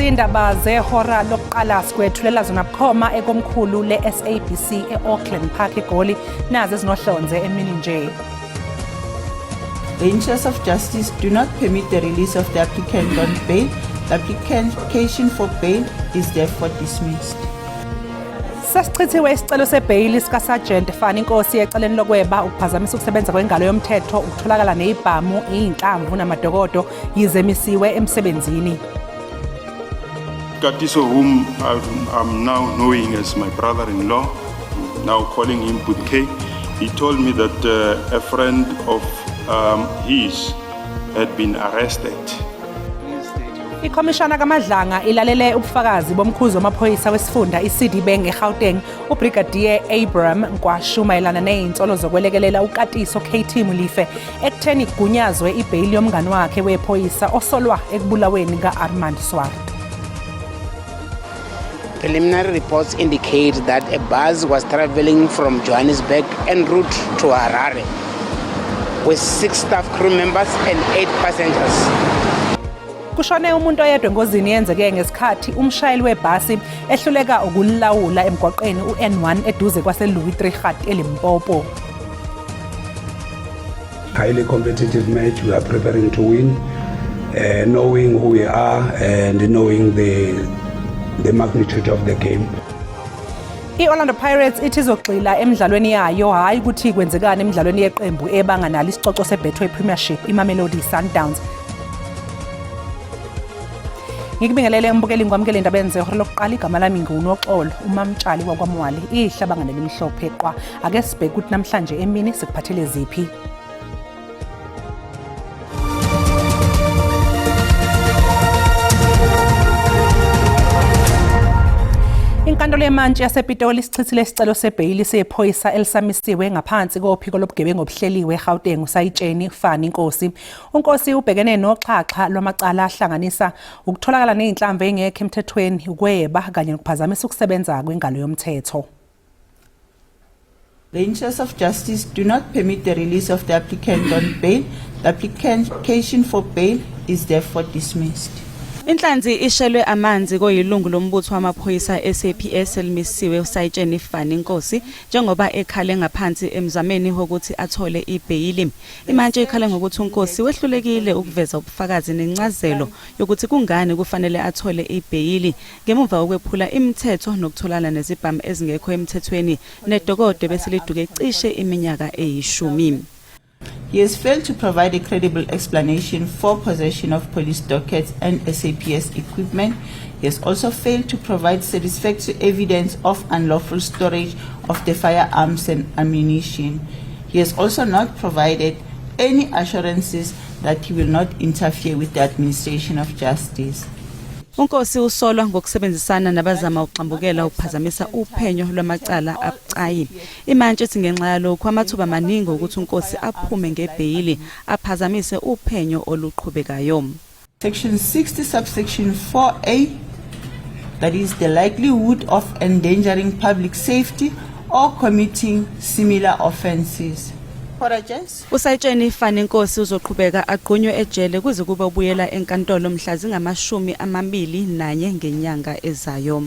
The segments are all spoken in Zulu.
Izindaba zehora lokuqala sikwethulela zona bukhoma ekomkhulu le-SABC e-Auckland Park eGoli nazo ezinohlonze emini nje. The interests of justice do not permit the release of the applicant on bail. The application for bail is therefore dismissed. Sasichithiwe isicelo sebhayili sika-Sergeant Fani Nkosi eceleni lokweba ukuphazamisa ukusebenza kwengalo yomthetho ukutholakala nezibhamu izinhlamvu namadokodo yize emisiwe emsebenzini. Katiso, whom I'm now knowing as my brother-in-law, now calling him Budke, he told me that a friend of his had been arrested. Ikomishana kaMadlanga ilalele ubufakazi bomkhuzo wamaphoyisa wesifunda iSidibeng eGauteng uBrigadier Abraham Nkwashu mayelana nezinsolo zokwelekelela uKatiso KT Molefe ekutheni kugunyazwe ibhayili yomngani wakhe wephoyisa osolwa ekubulaweni kaArmand Swart. Preliminary reports indicate that a bus was traveling from Johannesburg en route to Harare with 6 staff crew members and 8 passengers. Kushone umuntu oyedwa engozini yenzeke ngesikhathi umshayeli webhasi ehluleka ukulawula emgwaqeni uN1 eduze kwaseLouis Trichardt eLimpopo. Highly competitive match, we are preparing to win, knowing who we are and knowing the magnitude of the game. I-Orlando Pirates ithi izogxila emidlalweni yayo hayi ukuthi kwenzekani emidlalweni yeqembu ebanga nalo isicoco seBetway Premiership iMamelodi Sundowns. Ngikubingelele mbukeli ngwamkele indaba zehora lokuqala igama lami nguNoxolo uMamtshali wakwaMwali ihlabangane limhlophe qwa ake sibheke ukuthi namhlanje emini sikuphathele ziphi. Inkantolo yamantshi yasePitoli isichithile isicelo sebhayili sephoyisa elisamisiwe ngaphansi kophiko lobugebengu obuhleliwe eGauteng uSayitsheni Fani Nkosi. uNkosi ubhekene noxhaxha lwamacala ahlanganisa ukutholakala nezinhlamvu engekho emthethweni, ukweba kanye nokuphazamisa ukusebenza kwengalo yomthetho. The interests of justice do not permit the release of the applicant on bail. The application for bail is therefore dismissed. Inhlanzi ishelwe amanzi koyilungu lombutho wamaphoyisa SAPS elimisiwe uSayitsheni Fani Nkosi njengoba ekhale ngaphansi emzameni wokuthi athole ibhayili. Imantshi ekhale ngokuthi uNkosi wehlulekile ukuveza ubufakazi nencazelo yokuthi kungani kufanele athole ibhayili ngemuva kokwephula imithetho nokutholana nezibhamu ezingekho emthethweni nedokodo bese liduke cishe iminyaka eyishumi. He has failed to provide a credible explanation for possession of police dockets and SAPS equipment. He has also failed to provide satisfactory evidence of unlawful storage of the firearms and ammunition. He has also not provided any assurances that he will not interfere with the administration of justice. uNkosi usolwa ngokusebenzisana nabazama ukuxambukela ukuphazamisa uphenyo lwamacala abucayi. Imantshi ethi ngenxa yalokho amathuba amaningi ukuthi uNkosi aphume ngebhayili aphazamise uphenyo oluqhubekayo. Section 60 subsection 4A, that is the likelihood of endangering public safety or committing similar offences. uSayitsheni Fani Nkosi uzoqhubeka agqunywe ejele kuze kube ubuyela enkantolo mhla zingama-21 ngenyanga ezayo.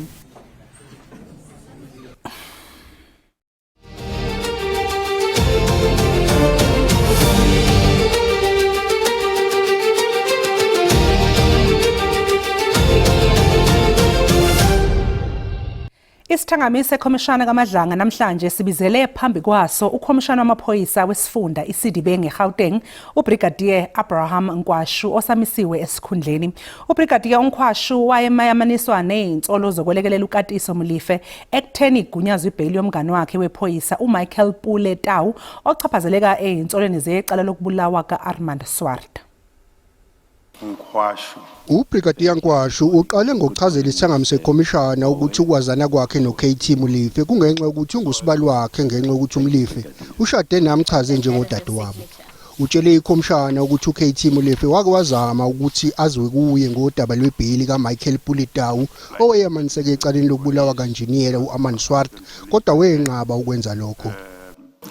Isithangamisi sekhomishana kaMadlanga namhlanje sibizele phambi kwaso ukhomishana wamaphoyisa wesifunda iSidibeng eGauteng uBrigadier Abraham Nkwashu osamisiwe esikhundleni. uBrigadier Nkwashu wayemayaniswa nezinsolo zokwelekelela uKatiso Molefe ekutheni gunyazwe ibhayili yomngani wakhe wephoyisa uMichael Pule Tau ochaphazeleka ezinsolweni zecala lokubulawa kaArmand Swart. uBrigadier Nkwashu uqale ngokuchazela isithangamisi sekhomishana ukuthi ukwazana kwakhe noKT Molefe kungenxa yokuthi ungusibali wakhe ngenxa yokuthi uMolefe ushade namchaze njengodadewabo. Utshele ikhomishana ukuthi uKT Molefe wake wazama ukuthi azwe kuye ngodaba lwebhayili kaMichael Pule Tau owayemaniseke ecaleni lokubulawa kanjiniyela uArmand Swart kodwa wenqaba ukwenza lokho.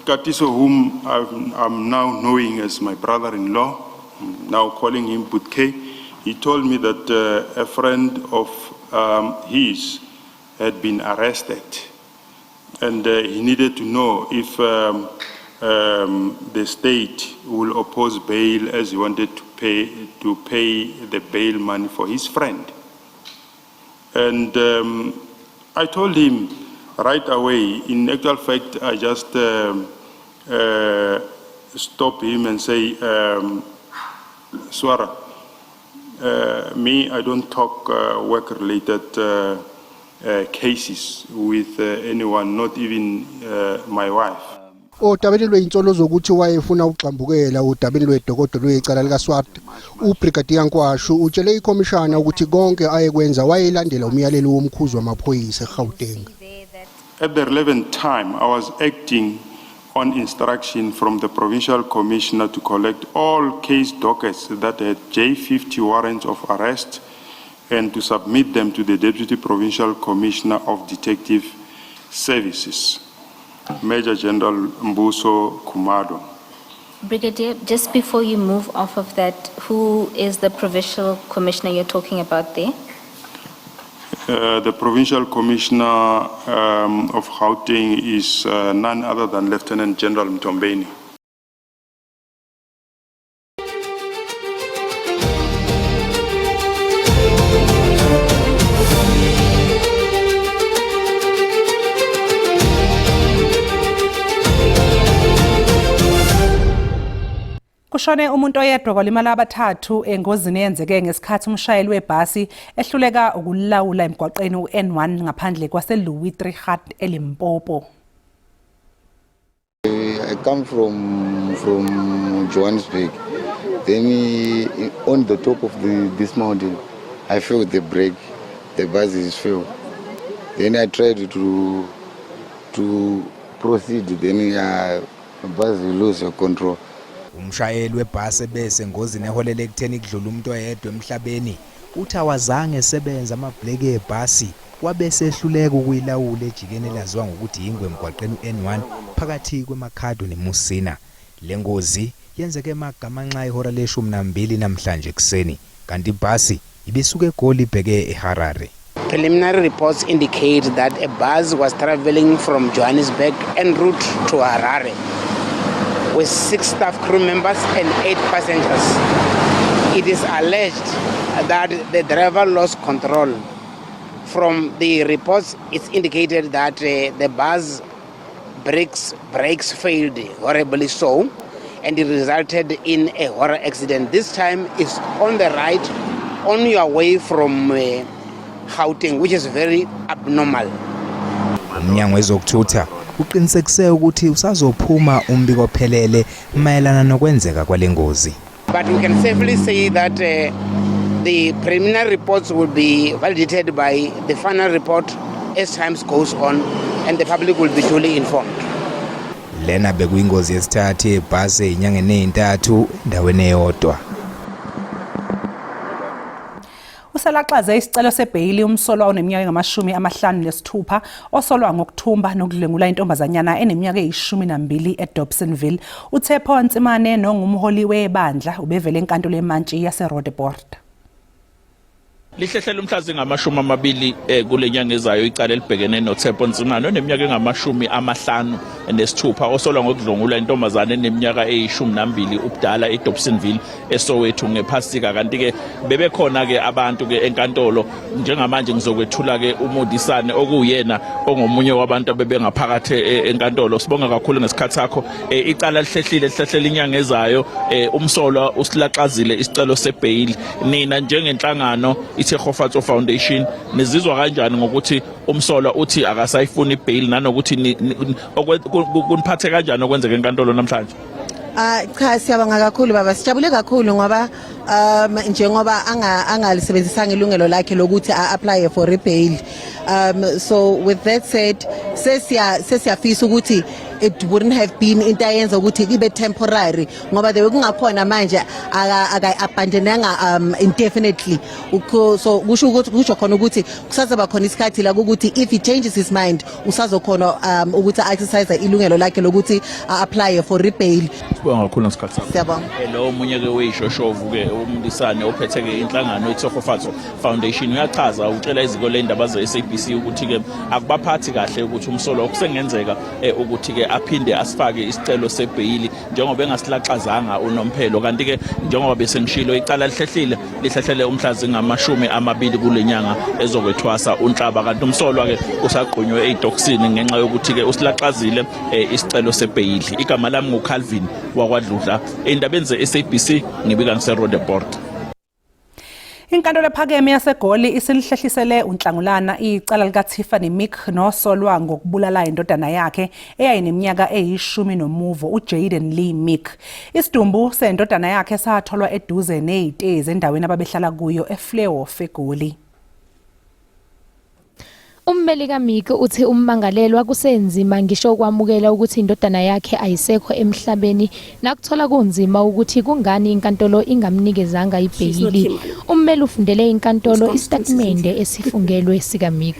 Katiso, whom I'm now knowing as my brother-in-law, now calling him Budke, he told me that a friend of his had been arrested, and he needed to know if the state will oppose bail, as he wanted to pay the bail money for his friend. And I told him right away. In actual fact, I just stop him and say, Swara, me, I don't talk work-related cases with anyone, not even my wife. Odabeni lweinsolo zokuthi wayefuna uxambukela udabeni lwedokodo lwecala likaSwart, uBrigadier Nkwashu utshele ikhomishana ukuthi konke ayekwenza wayelandela umyalelo womkhuzi wamaphoyisa eGauteng. At the relevant time, I was acting on instruction from the Provincial Commissioner to collect all case dockets that had J50 warrants of arrest and to submit them to the Deputy Provincial Commissioner of Detective Services, Major General Mbuso Kumado. Brigadier, just before you move off of that, who is the Provincial Commissioner you're talking about there? The Provincial Commissioner of Gauteng is none other than Lieutenant General Mtombeni. Kushone umuntu oyedwa kwalimala abathathu engozini eyenzeke ngesikhathi umshayeli webhasi ehluleka ukulawula emgwaqeni uN1 ngaphandle kwaseLouis Trichardt eLimpopo. I come from Johannesburg. Then on the top of this mountain, I felt the brake. The bus is failed. Then I tried to proceed. Then the bus lose your control. Umshayeli webhasi bese ngozini eholele ekutheni kudlula umuntu oyedwa emhlabeni uthi awazange esebenza amabhleki ebhasi wabese ehluleka ukuyilawula ejikeni elaziwa ngokuthi ingwe emgwaqeni uN1 phakathi kwemakhado neMusina. Le ngozi yenzeke emagamanxa ihora le-12 namhlanje ekseni kanti ibhasi ibisuka eGoli ibheke eHarare. Preliminary reports indicate that a bus was traveling from Johannesburg en route to Harare with 6 staff crew members and 8 passengers. It is alleged that the driver lost control. From the reports, it's indicated that the bus brakes failed horribly so, and it resulted in a horror accident. This time it's on the right, on your way from Gauteng, which is very abnormal. Umnyango wezokuthutha uqinisekise ukuthi usazophuma umbiko ophelele mayelana nokwenzeka kwalengozi. But we can safely say that the preliminary reports will be validated by the final report as time goes on, and the public will be duly informed. Lena bekuyingozi yesithathu ebhasi enyangeni ezintathu endaweni eyodwa. Usalaxaze isicelo sebhayili umsolwa oneminyaka engama-56 osolwa ngokuthumba nokudlwengula intombazanyana eneminyaka eyi-12 eDobsonville. uThepho Ntsimane nongumholi webandla ubevele enkantolo eMantshi yaseRoodeport. Lihlehlela umhla zingama-20 kulenyanga ezayo icala elibhekene noThepho Ntsimane oneminyaka engama-56 osolwa ngokudlwengula intombazane eneminyaka eyi-12 ubudala eDobsonville eSoweto ngephasika. Kanti-ke bebekhona-ke abantu-ke enkantolo. Njengamanje ngizokwethula-ke uModisane okuyena ongomunye wabantu abebengaphakathi enkantolo. Sibonga kakhulu ngesikhathi sakho. Icala lihlehlile inyanga ezayo. Umsolwa usilaxazile isicelo sebhayili. Nina njengenhlangano iThegofatso Foundation nizizwa kanjani ngokuthi umsolwa uthi akasayifuni ibail nanokuthi kuniphathe kanjani okwenzeka enkantolo namhlanje? Cha, siyabonga kakhulu baba, sijabule kakhulu ngoba njengoba angalisebenzisanga ilungelo lakhe lokuthi apply for bail. So with that said, sesiyafisa ukuthi it wouldn't have been into ayenza ukuthi ibe temporary ngoba the kungakhona manje abandonanga indefinitely so kusho khona ukuthi kusazaba khona isikhathi la ukuthi if he changes his mind usazokhona ukuthi exercise ilungelo lakhe lokuthi apply for rebail. Sibonga kakhulu ngesikhathi sakho. Siyabonga. Lo munye ke weyishoshovu ke umlisane ophethe ke inhlangano eTsogofatso Foundation uyachaza utshela iziko lendaba ze-SABC ukuthi ke akubaphathi kahle ukuthi umsolo okusengenzeka ukuthi ke aphinde asifake isicelo sebhayili njengoba engasilaxazanga unomphelo kanti ke njengoba bese ngishilo icala lihlehlele umhlazi ngama-20 kulenyanga ezokwethwasa uNhlaba kanti umsolwa ke usaqhunywe eDoksini ngenxa yokuthi ke usilaxazile isicelo sebhayili. Igama lami nguCalvin wakwaDludla endabeni ze-SABC ngibika ngiseRodeport. Inkantolo ephakeme yaseGoli isilihlehisele uNhlangulana icala likaTiffany Mick nosolwa ngokubulala indodana yakhe eyayineminyaka eyi-10 uJaden Lee Mick. Isidumbu sendodana yakhe satholwa eduze nezitezi endaweni ababehlala kuyo eFleurhof eGoli. Ummeli kaMick uthi ummangalelwa kusenzima ngisho ukwamukela ukuthi indodana yakhe ayisekho emhlabeni nakuthola kunzima ukuthi kungani inkantolo ingamnikezanga ibhayili. Ummeli ufundele inkantolo istatimende esifungelwe sikaMick.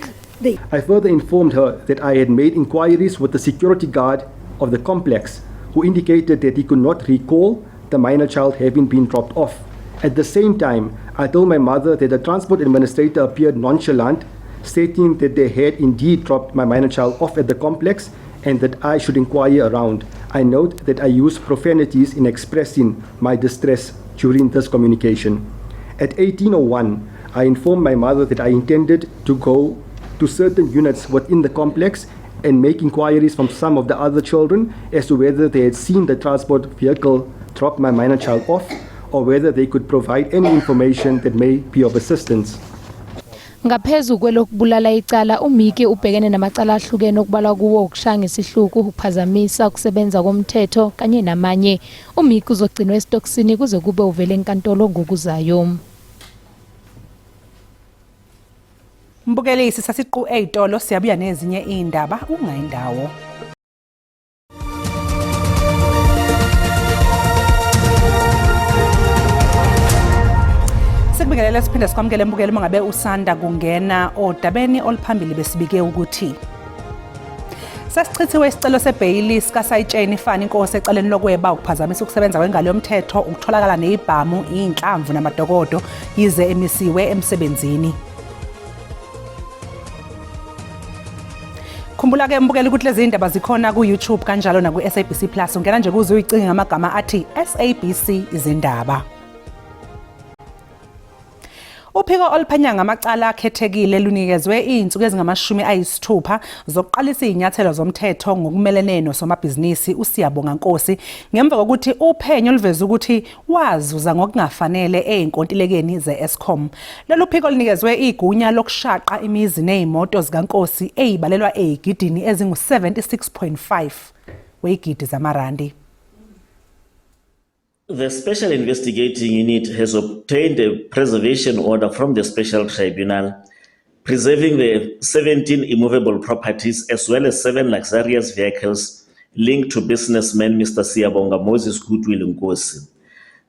I further informed her that I had made inquiries with the security guard of the complex who indicated that he could not recall the minor child having been dropped off. At the same time, I told my mother that the transport administrator appeared nonchalant, stating that they had indeed dropped my minor child off at the complex and that I should inquire around. I note that I used profanities in expressing my distress during this communication. At 18:01, I informed my mother that I intended to go to certain units within the complex and make inquiries from some of the other children as to whether they had seen the transport vehicle drop my minor child off or whether they could provide any information that may be of assistance. Ngaphezu kwelokubulala icala uMick ubhekene namacala ahlukene okubalwa kuwo ukushaya ngesihluku ukuphazamisa ukusebenza komthetho kanye namanye. uMick uzogcinwa esitokisini kuze kube uvele enkantolo ngokuzayo. Mbukelisi sasiqu eyitolo siyabuya nezinye indaba ungayindawo. Sikubingelela siphinde sikwamukele mbukelo mangabe usanda kungena odabeni oluphambili besibike ukuthi sasichithiwe isicelo sebhayili sikaSayitsheni Fani Nkosi ecaleni lokweba ukuphazamisa ukusebenza kwengalo yomthetho ukutholakala nezibhamu inhlamvu namadokodo yize emisiwe emsebenzini. Khumbula ke mbukeli ukuthi lezi indaba zikhona ku YouTube kanjalo na ku SABC Plus ungena nje kuze uyicinge ngamagama athi SABC izindaba. Uphiko oluphenya ngamacala akhethekile lunikezwe izinsuku ezingama-60 zokuqalisa izinyathelo zomthetho ngokumelene nosomabhizinisi uSiyabonga Nkosi ngemva kokuthi uphenyo luveza ukuthi wazuza ngokungafanele einkontilekeni ze-Eskom. Lolu phiko lunikezwe igunya lokushaqa imizi nezimoto zikaNkosi ezibalelwa ezigidini ezingu-76.5 wezigidi zamarandi. The Special Investigating Unit has obtained a preservation order from the Special Tribunal, preserving the 17 immovable properties as well as 7 luxurious vehicles linked to businessman Mr. Siyabonga Moses Goodwill Nkosi.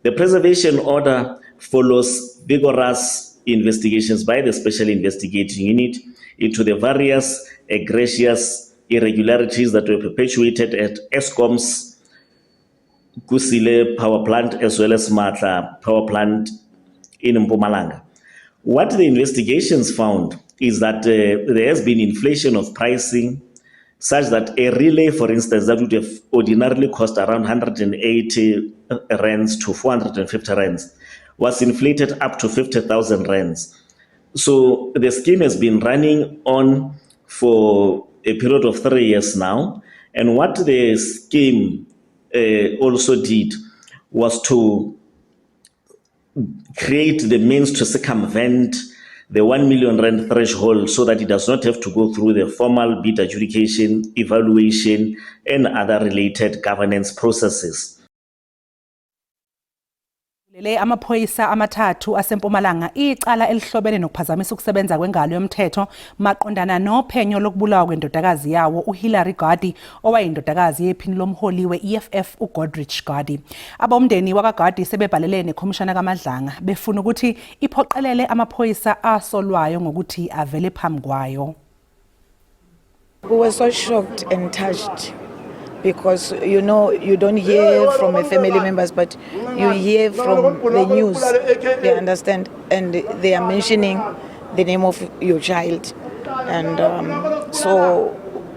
The preservation order follows vigorous investigations by the Special Investigating Unit into the various egregious irregularities that were perpetuated at Eskom's Kusile power plant as well as Matla power plant in Mpumalanga. What the investigations found is that there has been inflation of pricing such that a relay, for instance, that would have ordinarily cost around 180 rands to 450 rands was inflated up to 50,000 rands. So the scheme has been running on for a period of 3 years now. And what the scheme also did was to create the means to circumvent the 1 million rand threshold so that it does not have to go through the formal bid adjudication, evaluation, and other related governance processes. Le amaphoyisa amathathu asempumalanga icala elihlobene nokuphazamisa ukusebenza kwengalo yomthetho maqondana nophenyo lokubulawa kwendodakazi yawo uHillary Gardee owayindodakazi yephini lomholi we-EFF uGodrich Gardee. Abomndeni wakaGardee sebebhalele nekhomishana kaMadlanga befuna ukuthi iphoqelele amaphoyisa asolwayo ngokuthi avele phambi kwayo. We were so shocked and touched because, you know, you don't hear from a family members, but you hear from the news, you understand, and they are mentioning the name of your child. And so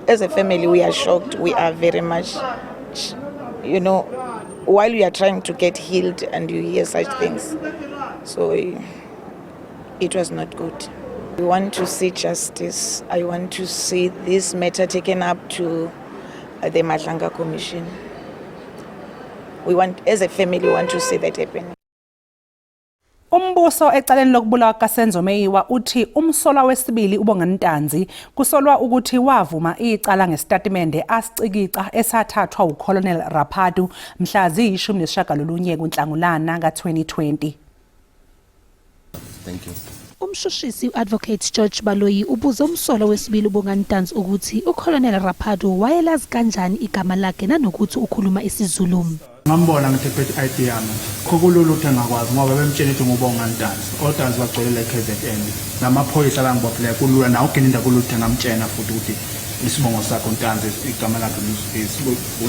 as a family, we are shocked. We are very much, you know, while we are trying to get healed and you hear such things. So it was not good. We want to see justice. I want to see this matter taken up to the Madlanga Commission. We want, as a family, we want to see that happen. Umbuso ecaleni lokubulawa kaSenzo Meyiwa uthi umsolwa wesibili uBongani Ntanzi kusolwa ukuthi wavuma icala ngestatimende asicikica esathathwa uColonel Raphadu mhla zi-19 kuNhlangulana ka-2020. Thank you. Umshushisi uAdvocate George Baloyi ubuza umsolwa wesibili uBongani Ntanzi ukuthi uColonel Raphadu wayelazi kanjani igama lakhe nanokuthi ukhuluma isiZulu. Ngambona ngithephethe ID yami. Khokululu ukuthi engakwazi ngoba bemtshela ukuthi ngubongani Ntanzi. ONtanzi bagcwele KZN. Namaphoyisa bangibophile kulula na uGininda kuluthe ngamtshena futhi ukuthi isibongo sakho Ntanzi igama lakhe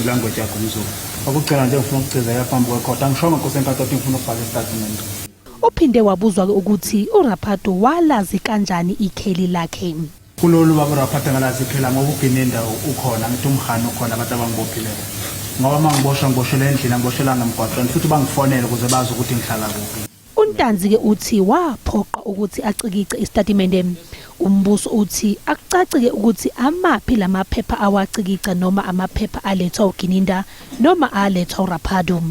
ulanguage yakho uZulu. Akucela nje ngifuna ukuciza yaphambi kwecourt. Angishongo Nkosi enkathathu ngifuna ukufaka istatement. Uphinde wabuzwa ukuthi uRaphadu walazi kanjani ikheli lakhe. Kulolu baba Raphadu ngalazi ikheli ngoba uGininda ukhona ngithi umhani ukhona abantu abangibophileyo. Ngoba mangiboshwa ngiboshela endlini ngiboshelanga emgwaqweni futhi bangifonela ukuze bazi ukuthi ngihlala kuphi. UNtanzi ke uthi waphoqa ukuthi acikice istatimende. Umbuso uthi akucacike ukuthi amaphi lamaphepha awacikica noma amaphepha alethwa uGininda noma alethwa uRaphadu.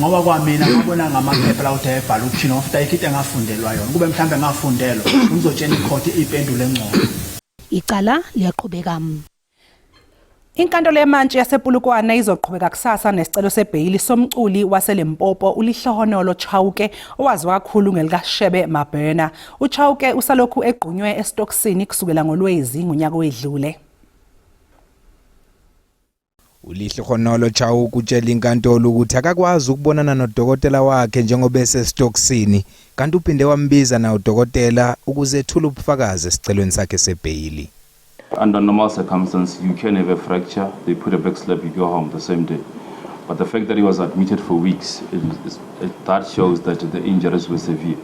Ngoba kwamina ngabona ngamaphepha la uthi ayebhala ukuthina ngoba ayikho engafundelwa yona kube mhlambe ngafundelwa ngizotshela icourt iphendule engcono. Icala liyaqhubeka. Inkantolo yamantshi yasePulukwane izoqhubeka kusasa nesicelo sebhayili somculi waseLimpopo uLihlohonolo Chauke owaziwa kakhulu ngelikaShebe Mabhena. uChauke usalokhu egqunywe estoksini kusukela ngoLwezi ngonyaka owedlule. uLihlohonolo Chauke utshela inkantolo ukuthi akakwazi ukubonana nodokotela wakhe njengoba esestoksini kanti uphinde wambiza na udokotela ukuze ethule ubufakazi esicelweni sakhe sebhayili. Under normal circumstances, you can have a fracture, they put a back slap, you go home the same day. But the fact that he was admitted for weeks, that shows that the injuries were severe.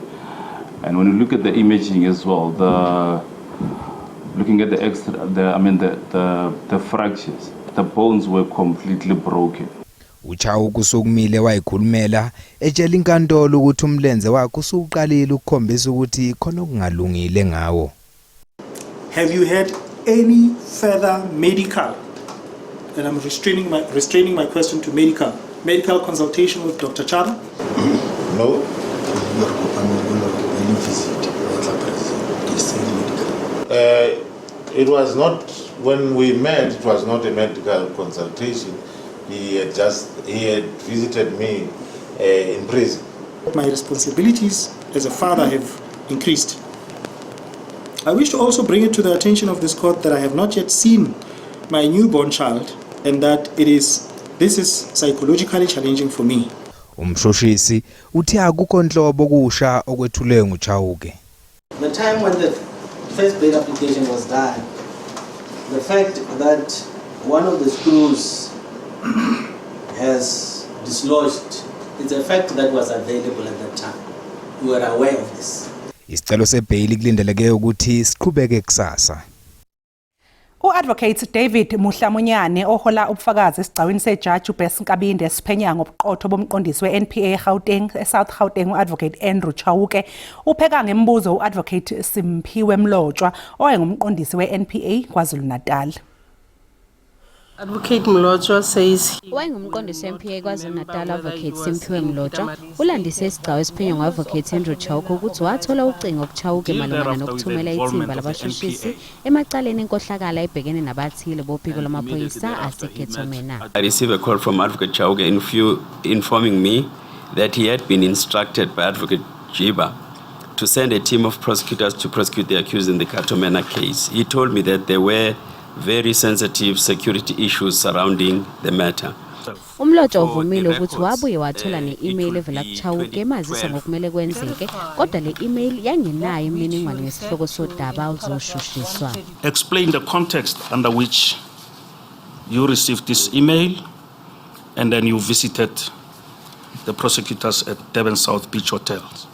And when you look at the imaging as well, looking at the fractures, the bones were completely broken. uChauke usokumile wayikhulumela etshela inkantolo ukuthi umlenze wakhe usuqalile ukukhombisa ukuthi khona okungalungile ngawo. Have you had any further medical, and I'm restraining my question to medical consultation with Dr. Chara? No. It was not, when we met, it was not a medical consultation. He had visited me in prison. My responsibilities as a father have increased. I wish to also bring it to the attention of this court that I have not yet seen my newborn child and that this is psychologically challenging for me. Umshushisi uthi akukho nhlobo kusha okwethulwe nguChauke. The time when the first bail application was done, the fact that one of the screws has dislodged, it's a fact that was available at that time. We were aware of this. Isicelo sebhayili kulindeleke ukuthi siqhubeke kusasa. uAdvocate David Muhlamunyane ohola ubufakazi esigcawini seJudge uBess Nkabinde siphenya ngobuqotho bomqondisi weNPA Gauteng eSouth Gauteng uAdvocate Andrew Chauke upheka ngembuzo uAdvocate Simphiwe Mlotshwa owayengumqondisi weNPA KwaZulu-Natal. Advocate Mlotshwa says wayengumqondisi weNPA KwaZulu-Natal Advocate Simphiwe Mlotshwa ulandise isigcawu esiphenywa nguAdvocate Andrew Chauke ukuthi wathola ucingo kuChauke malungana nokuthumela ithimba labashushisi emacaleni enkohlakala ebhekene nabathile bophiko lwamaphoyisa aseKhethomena. I received a call from Advocate Chauke informing me that he had been instructed by Advocate Jiba to send a team of prosecutors to prosecute the accused in the Katomena case. He told me that there were very sensitive security issues surrounding the matter. Umlotsha uvumile ukuthi wabuye wathola ne-email evela kuChauke emazisa ngokumele kwenzeke kodwa le email yangenayo imininingwane ngesihloko sodaba oluzoshushiswa. Explain the context under which you received this email and then you visited the prosecutors at Durban South Beach Hotels.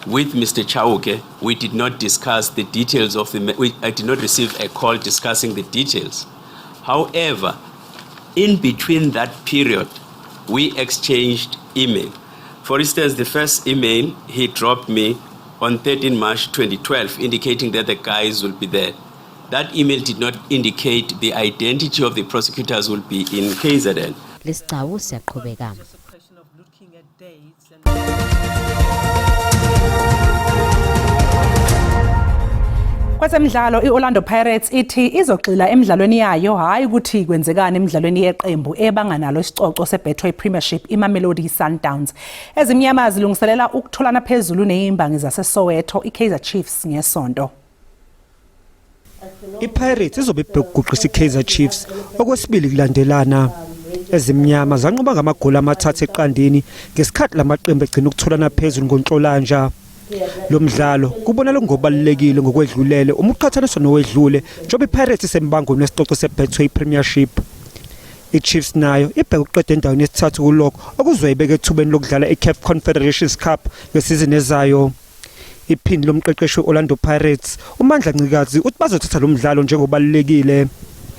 With Mr. Chauke, we did not discuss the details of I did not receive a call discussing the details. However, in between that period, we exchanged email. For instance, the first email he dropped me on 13 March 2012, indicating that the guys will be there. That email did not indicate the identity of the prosecutors will be in KZN. Lesicau siyaqhubeka. Kwezemidlalo iOrlando Pirates ithi izogxila emidlalweni yayo hayi ukuthi kwenzekani emidlalweni yeqembu ebanga nalo isicoco seBetway Premiership iMamelodi Sundowns. Ezimnyama zilungiselela ukutholana phezulu neimbangi zaseSoweto iKaizer Chiefs ngesonto. iPirates izobe ibhekuqisa iKaizer Chiefs okwesibili kulandelana. Ezimnyama zanqoba ngamagoli amathathu eqandeni ngesikhathi lamaqembu egcina ukutholana phezulu ngoNhlolanja. Lo mdlalo kubonakala ngobalulekile ngokwedlulele uma uqhathaniswa nowedlule njengoba iPirates isembangweni wesicoco seBetway Premiership. iChiefs nayo ibheka ukuqeda endaweni yesithathu kulokho okuzoyibeka ethubeni lokudlala iCAF Confederations Cup ngesizini ezayo. Iphindi lomqeqeshi weOrlando Pirates uMandla Ncikazi uthi bazothatha lo mdlalo njengobalulekile.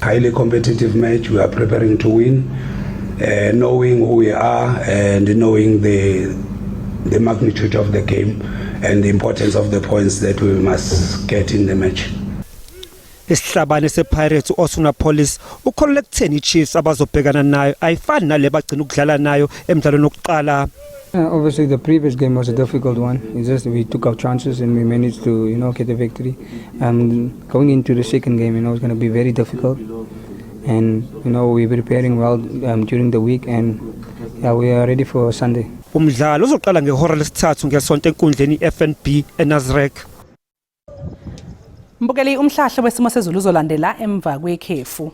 Highly competitive match, we are preparing to win, knowing who we are and knowing the magnitude of the game and the importance of the points that we must get in the match. Isihlabane sePirates uOsuna Police ukholele kutheni iChiefs abazobhekana nayo ayifani nale bagcina ukudlala nayo emidlalweni wokuqala. Obviously the previous game was a difficult one. It's just we took our chances and we managed to get a victory. Going into the second game, it's going to be very difficult. And we're preparing well during the week and we are ready for Sunday. Umdlalo uzoqala ngehora lesithathu ngesonto enkundleni FNB eNazareth. Mbukeli umhlahlo wesimo sezulu uzolandela emva kwekhefu.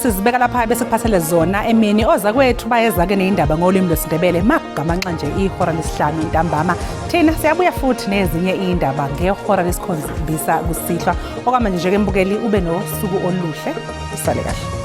Sizibeka lapha bese kuphathele zona emini oza kwethu bayeza ke neindaba ngolimi lwesindebele magamanxa nje ihora lesihlanu ntambama thina siyabuya futhi nezinye indaba ngehora lesikhombisa kusihlwa okwamanje nje ke mbukeli ube nosuku oluhle usale kahle.